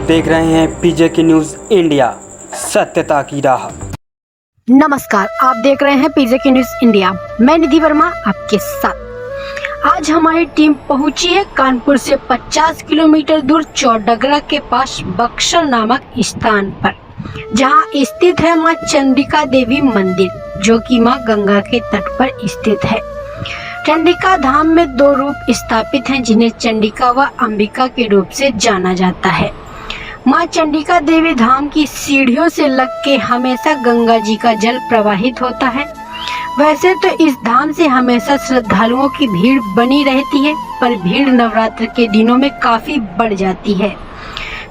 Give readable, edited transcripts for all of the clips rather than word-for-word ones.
देख रहे हैं पीजेके न्यूज़ इंडिया, सत्यता की राह। नमस्कार, आप देख रहे हैं पीजेके न्यूज़ इंडिया। मैं निधि वर्मा आपके साथ। आज हमारी टीम पहुंची है कानपुर से 50 किलोमीटर दूर चौडगरा के पास बक्सर नामक स्थान पर, जहां स्थित है मां चंडिका देवी मंदिर, जो कि मां गंगा के तट पर स्थित है। चंडिका धाम में 2 रूप स्थापित हैं, जिन्हें चंडिका व अंबिका के रूप से जाना जाता है। मां चंडिका देवी धाम की सीढ़ियों से लग के हमेशा गंगा जी का जल प्रवाहित होता है। वैसे तो इस धाम से हमेशा श्रद्धालुओं की भीड़ बनी रहती है, पर भीड़ नवरात्र के दिनों में काफी बढ़ जाती है।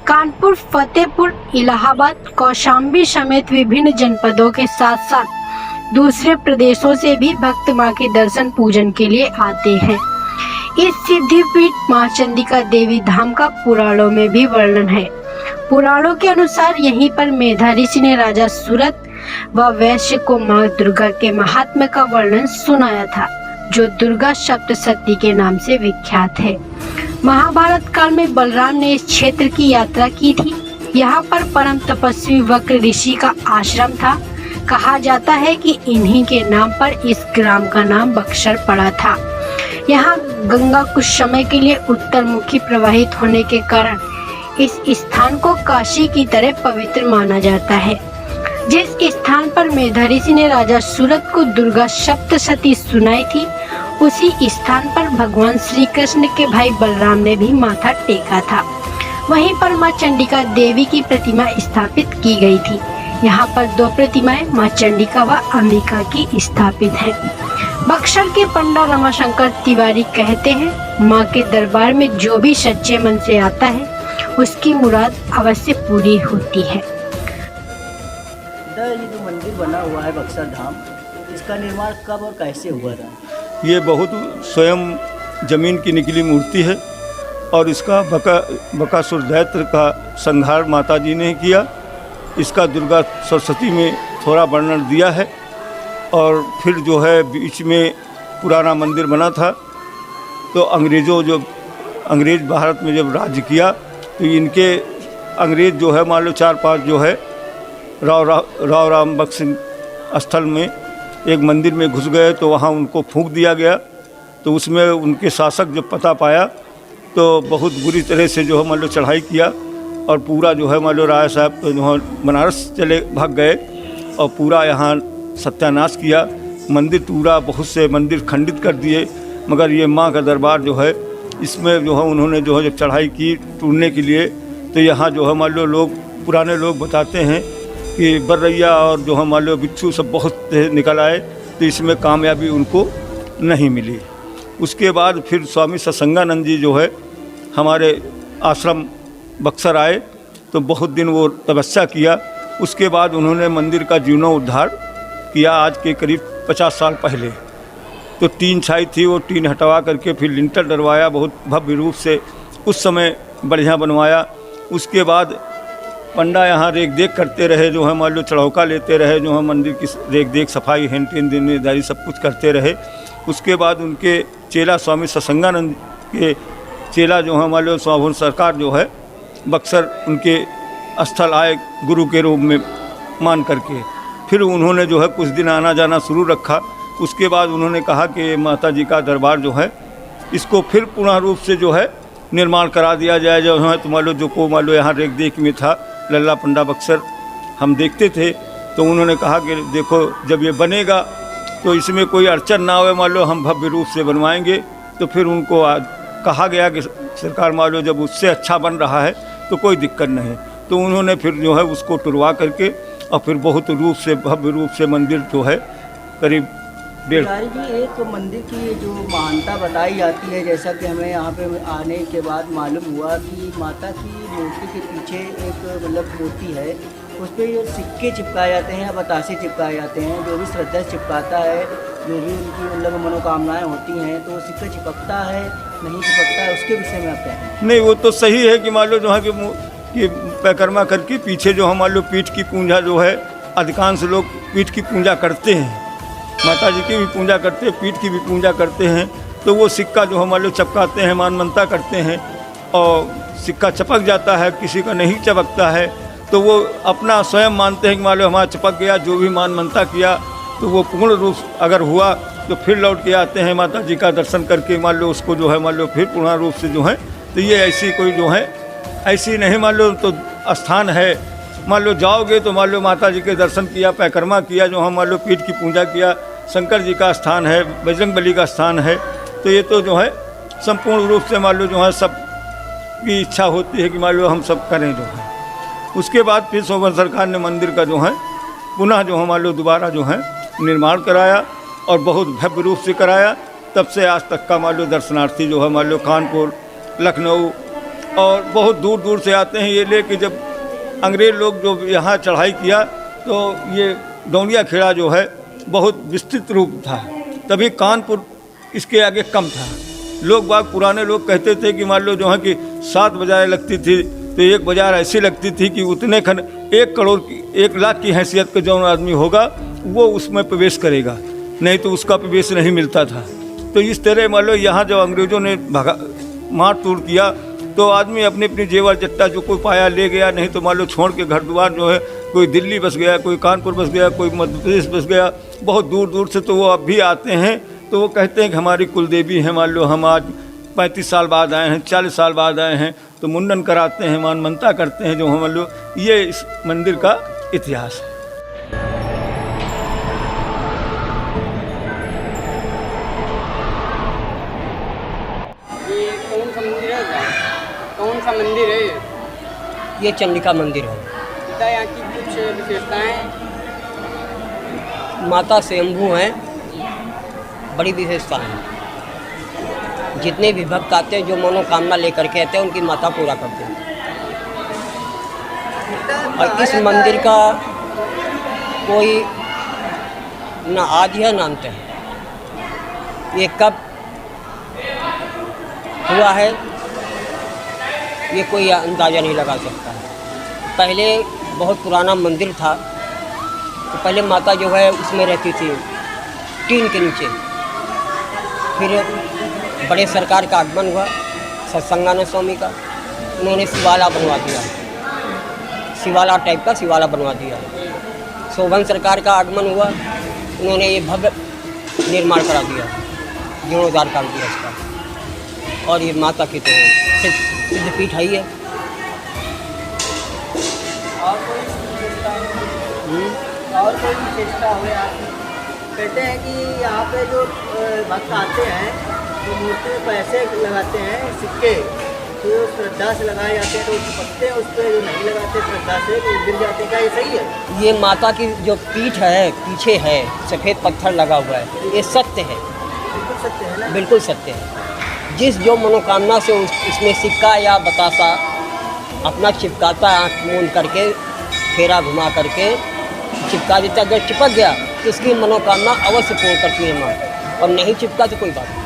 कानपुर, फतेहपुर, इलाहाबाद, कौशाम्बी समेत विभिन्न जनपदों के साथ साथ दूसरे प्रदेशों से भी भक्त मां के दर्शन पूजन के लिए आते हैं। इस सिद्धिपीठ मां चंडिका देवी धाम का पुराणों में भी वर्णन है। पुराणों के अनुसार यहीं पर मेधा ऋषि ने राजा सूरत व वैश्य को मां दुर्गा के महात्म्य का वर्णन सुनाया था, जो दुर्गा सप्तशती के नाम से विख्यात है। महाभारत काल में बलराम ने इस क्षेत्र की यात्रा की थी। यहाँ पर परम तपस्वी वक्र ऋषि का आश्रम था। कहा जाता है कि इन्हीं के नाम पर इस ग्राम का नाम बक्सर पड़ा था। यहाँ गंगा कुछ समय के लिए उत्तर मुखी प्रवाहित होने के कारण इस स्थान को काशी की तरह पवित्र माना जाता है। जिस स्थान पर मेधा ऋषि ने राजा सूरत को दुर्गा सप्तशती सुनाई थी, उसी स्थान पर भगवान श्री कृष्ण के भाई बलराम ने भी माथा टेका था। वहीं पर मां चंडिका देवी की प्रतिमा स्थापित की गई थी। यहाँ पर 2 प्रतिमाएं मां चंडिका व अंबिका की स्थापित हैं। बक्सर के पंडा रमाशंकर तिवारी कहते हैं, मां के दरबार में जो भी सच्चे मन से आता है, उसकी मुराद अवश्य पूरी होती है। ये जो मंदिर बना हुआ है बक्सर धाम, इसका निर्माण कब और कैसे हुआ था? ये बहुत स्वयं जमीन की निकली मूर्ति है और इसका बकासुर दैत्य का संहार माता जी ने किया। इसका दुर्गा सरस्वती में थोड़ा वर्णन दिया है। और फिर जो है बीच में पुराना मंदिर बना था, तो अंग्रेज़ भारत में जब राज्य किया, तो इनके अंग्रेज़ जो है मान लो 4-5 जो है राव राम बख्श स्थल में एक मंदिर में घुस गए, तो वहाँ उनको फूंक दिया गया। तो उसमें उनके शासक जब पता पाया, तो बहुत बुरी तरह से जो है मान लो चढ़ाई किया और पूरा जो है मान लो राय साहब जो बनारस चले भाग गए और पूरा यहाँ सत्यानाश किया। मंदिर टूटा, बहुत से मंदिर खंडित कर दिए। मगर ये माँ का दरबार जो है, इसमें जो है उन्होंने जो है जब चढ़ाई की टूटने के लिए, तो यहाँ जो है मान लो पुराने लोग बताते हैं कि बर्रैया और जो है मान लो बिच्छू सब बहुत निकल आए, तो इसमें कामयाबी उनको नहीं मिली। उसके बाद फिर स्वामी सत्संगानंद जी जो है हमारे आश्रम बक्सर आए, तो बहुत दिन वो तपस्या किया। उसके बाद उन्होंने मंदिर का जीर्णोद्धार किया, आज के करीब 50 साल पहले। तो टीन छाई थी, वो टीन हटवा करके फिर लिंटर डरवाया, बहुत भव्य रूप से उस समय बढ़िया बनवाया। उसके बाद पंडा यहाँ रेख देख करते रहे, जो है मान लो चढ़ौका लेते रहे, जो है मंदिर की रेख देख सफाई हेंटेन जिम्मेदारी सब कुछ करते रहे। उसके बाद उनके चेला स्वामी सत्संगानंद के चेला जो है मान लो स्वाभन सरकार जो है बक्सर उनके स्थल आए गुरु के रूप में मान करके। फिर उन्होंने जो है कुछ दिन आना जाना शुरू रखा। उसके बाद उन्होंने कहा कि माता जी का दरबार जो है, इसको फिर पुनः रूप से जो है निर्माण करा दिया जाए। जो है तो मान लो यहाँ रेख देख में था लल्ला पंडा बक्सर, हम देखते थे। तो उन्होंने कहा कि देखो जब ये बनेगा तो इसमें कोई अड़चन ना हो, मान लो हम भव्य रूप से बनवाएंगे। तो फिर उनको कहा गया कि सरकार मान लो जब उससे अच्छा बन रहा है तो कोई दिक्कत नहीं। तो उन्होंने फिर जो है उसको टुरवा करके और फिर बहुत रूप से भव्य रूप से मंदिर जो है करीब 1.5 जी, एक मंदिर की जो महानता बताई जाती है, जैसा कि हमें यहाँ पे आने के बाद मालूम हुआ कि माता की मूर्ति के पीछे एक मतलब मूर्ति है, उस पर ये सिक्के चिपकाए जाते हैं या बतासे चिपकाए जाते हैं। जो भी श्रद्धा चिपकाता है, जो भी उनकी मतलब मनोकामनाएँ होती हैं, तो वो सिक्का चिपकता है नहीं चिपकता है, उसके विषय में आप क्या कहें? नहीं, वो तो सही है कि मान लो जो है कि परिक्रमा करके पीछे जो है मान लो पीठ की पूजा जो है, अधिकांश लोग पीठ की पूजा करते हैं, माता जी की भी पूजा करते हैं, पीठ की भी पूजा करते हैं। तो वो सिक्का जो है मान लो चिपकाते हैं, मानमनता करते हैं और सिक्का चपक जाता है, किसी का नहीं चपकता है, तो वो अपना स्वयं मानते हैं कि मान लो हमारा चपक गया, जो भी मनता किया तो वो पूर्ण रूप अगर हुआ तो फिर लौट के आते हैं माता जी का दर्शन करके, मान लो उसको जो है मान लो फिर पूर्ण रूप से जो है। तो ये ऐसी कोई जो है ऐसी नहीं मान लो तो स्थान है, मान लो जाओगे तो मान लो माता जी के दर्शन किया, परिक्रमा किया, जो हम मान लो पीठ की पूजा किया, शंकर जी का स्थान है, बजरंगबली का स्थान है। तो ये तो जो है संपूर्ण रूप से मान लो जो है सब की इच्छा होती है कि मान लो हम सब करें जो है। उसके बाद फिर सोवन सरकार ने मंदिर का जो है पुनः जो है मान लो दोबारा जो है निर्माण कराया और बहुत भव्य रूप से कराया। तब से आज तक का मान लो दर्शनार्थी जो है मान लो कानपुर, लखनऊ और बहुत दूर दूर से आते हैं ये ले कि जब अंग्रेज़ लोग जो यहाँ चढ़ाई किया तो ये डोंडिया खेड़ा जो है बहुत विस्तृत रूप था, तभी कानपुर इसके आगे कम था। लोग बाग पुराने लोग कहते थे कि मान लो जो है कि 7 बाजार लगती थी तो एक बाजार ऐसी लगती थी कि उतने खन 1 करोड़ की 1 लाख की हैसियत का जो आदमी होगा वो उसमें प्रवेश करेगा, नहीं तो उसका प्रवेश नहीं मिलता था। तो इस तरह मान लो यहाँ जब अंग्रेज़ों ने मार तोड़ किया तो आदमी अपनी अपनी जेवर जट्टा जो कोई पाया ले गया, नहीं तो मान लो छोड़ के घर द्वार जो है कोई दिल्ली बस गया, कोई कानपुर बस गया, कोई मध्य प्रदेश बस गया, बहुत दूर दूर से। तो वो अब भी आते हैं तो वो कहते हैं कि हमारी कुलदेवी है, मान लो हम आज 35 साल बाद आए हैं, 40 साल बाद आए हैं, तो मुंडन कराते हैं, मानता करते हैं जो मान लो। ये इस मंदिर का इतिहास है। ये कौन सा मंदिर है? कौन सा मंदिर है ये चंडिका मंदिर है। बता यहाँ की कुछ विशेषताएं। माता स्वयंभू हैं, बड़ी विशेषता है। जितने भी भक्त आते हैं जो मनोकामना लेकर के आते हैं उनकी माता पूरा करते हैं। और इस मंदिर का कोई ना आदि है ना अंत है। ये कब हुआ है ये कोई अंदाज़ा नहीं लगा सकता है। पहले बहुत पुराना मंदिर था, तो पहले माता जो है उसमें रहती थी टीन के नीचे। फिर बड़े सरकार का आगमन हुआ सत्संगानंद स्वामी का, उन्होंने शिवाला बनवा दिया, शिवाला टाइप का शिवाला बनवा दिया। शोभन सरकार का आगमन हुआ, उन्होंने ये भव्य निर्माण करा दिया, जीर्णोद्धार कर दिया इसका। और ये माता की तो सिद्ध पीठ है ही है। और कोई विशेषता हुए आप कहते हैं कि यहाँ पे जो भक्त आते हैं तो मूर्ति में पैसे लगाते हैं, सिक्के, तो श्रद्धा से लगाए जाते हैं तो चिपकते हैं, उस पर जो नहीं लगाते श्रद्धा से तो गिर जाते हैं। क्या ये सही है? ये माता की जो पीठ है पीछे है सफ़ेद पत्थर लगा हुआ है, ये सत्य है, बिल्कुल सत्य है ना? बिल्कुल सत्य है। जिस जो मनोकामना से उसमें सिक्का या बतासा अपना चिपकाता है, आँख मूंद करके फेरा घुमा करके चिपका देता, अगर चिपक गया तो उसकी मनोकामना अवश्य पूर्ण करती है माँ, और नहीं चिपका तो कोई बात नहीं।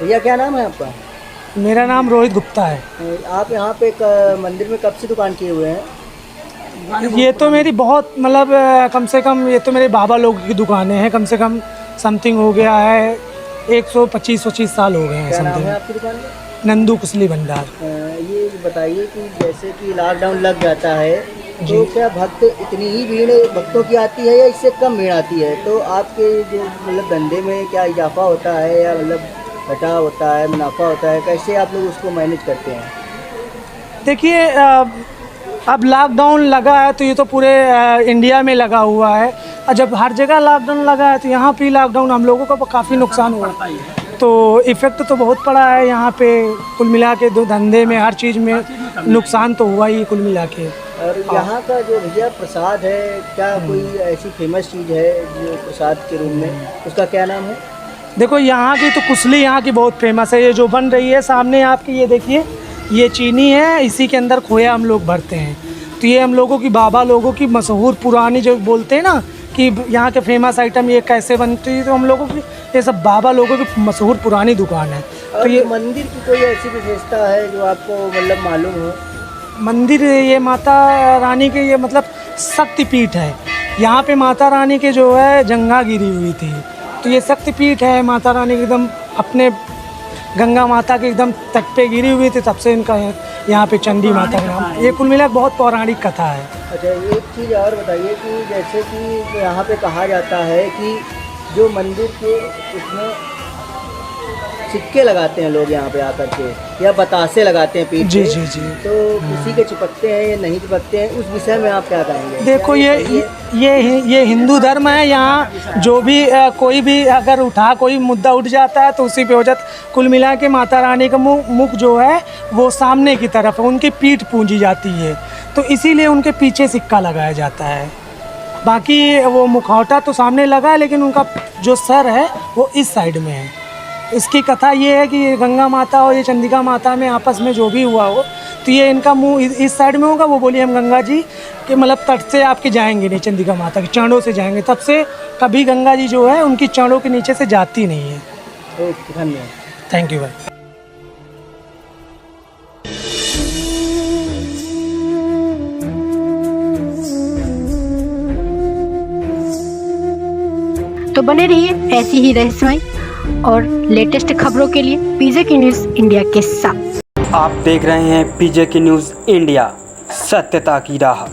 भैया क्या नाम है आपका? मेरा नाम रोहित गुप्ता है। आप यहाँ पे एक मंदिर में कब से दुकान किए हुए हैं? ये तो मेरी बहुत मतलब कम से कम ये तो मेरे बाबा लोग की दुकानें हैं, कम से कम समथिंग हो गया है 125-25 साल हो गए हैं क्या नाम है समथिंग। आपकी दुकान का? नंदू कुसली भंडार। ये बताइए कि जैसे कि लॉकडाउन लग जाता है तो जी। क्या भक्त इतनी ही भीड़ भक्तों की आती है या इससे कम भीड़ आती है? तो आपके जो मतलब धंधे में क्या इजाफा होता है या मतलब घटा होता है, मुनाफा होता है, कैसे आप लोग उसको मैनेज करते हैं? देखिए अब लॉकडाउन लगा है तो ये तो पूरे इंडिया में लगा हुआ है, और जब हर जगह लॉकडाउन लगा है तो यहाँ पे लॉकडाउन हम लोगों को काफ़ी नुकसान हुआ, तो इफ़ेक्ट तो बहुत पड़ा है यहाँ पे। कुल मिला के दो धंधे में हर चीज़ में नुकसान तो हुआ ही कुल मिला के। और यहाँ का जो भैया प्रसाद है, क्या कोई ऐसी फेमस चीज़ है जो प्रसाद के रूप में, उसका क्या नाम है? देखो यहाँ की तो कुसली यहाँ की बहुत फेमस है। ये जो बन रही है सामने आपकी, ये देखिए, ये चीनी है, इसी के अंदर खोया हम लोग भरते हैं। तो ये हम लोगों की बाबा लोगों की मशहूर पुरानी जो बोलते हैं ना कि यहाँ के फेमस आइटम ये कैसे बनती है, तो हम लोगों की ये सब बाबा लोगों की मशहूर पुरानी दुकान है। और तो ये मंदिर की कोई ऐसी विशेषता है जो आपको मतलब मालूम हो? मंदिर, ये माता रानी के ये मतलब शक्तिपीठ है। यहाँ पे माता रानी के जो है जंगा गिरी हुई थी, तो ये शक्तिपीठ है। माता रानी के एकदम अपने गंगा माता के एकदम तट पे गिरी हुई थी, तब से इनका यहाँ पे चंडी माता का नाम। ये कुल मिला के बहुत पौराणिक कथा है। अच्छा, एक चीज़ और बताइए कि जैसे कि यहाँ पे कहा जाता है कि जो मंदिर के उसमें सिक्के लगाते हैं लोग यहाँ पे आकर के, या बतासे लगाते हैं पीठ जी पे, जी जी। तो किसी के चिपकते हैं या नहीं चिपकते हैं, उस विषय में आप क्या कहेंगे? देखो क्या सही है? ये हिंदू धर्म है। यहाँ जो भी कोई भी अगर कोई मुद्दा उठ जाता है तो उसी पे हो जाता। कुल मिला के माता रानी का मुख जो है वो सामने की तरफ है, उनकी पीठ पूंजी जाती है, तो इसीलिए उनके पीछे सिक्का लगाया जाता है। बाकी वो मुखौटा तो सामने लगा है, लेकिन उनका जो सर है वो इस साइड में है। इसकी कथा ये है कि ये गंगा माता और ये चंडिका माता में आपस में जो भी हुआ हो, तो ये इनका मुंह इस साइड में होगा। वो बोली हम गंगा जी के मतलब तट से आपके जाएंगे नहीं, चंडिका माता के चरणों से जाएंगे। तब से कभी गंगा जी जो है उनकी चरणों के नीचे से जाती नहीं है। ओके, धन्यवाद। थैंक यू भाई। तो बने रहिए ऐसी ही रहस्यमय और लेटेस्ट खबरों के लिए पीजे की न्यूज़ इंडिया के साथ। आप देख रहे हैं पीजे की न्यूज़ इंडिया, सत्यता की राह।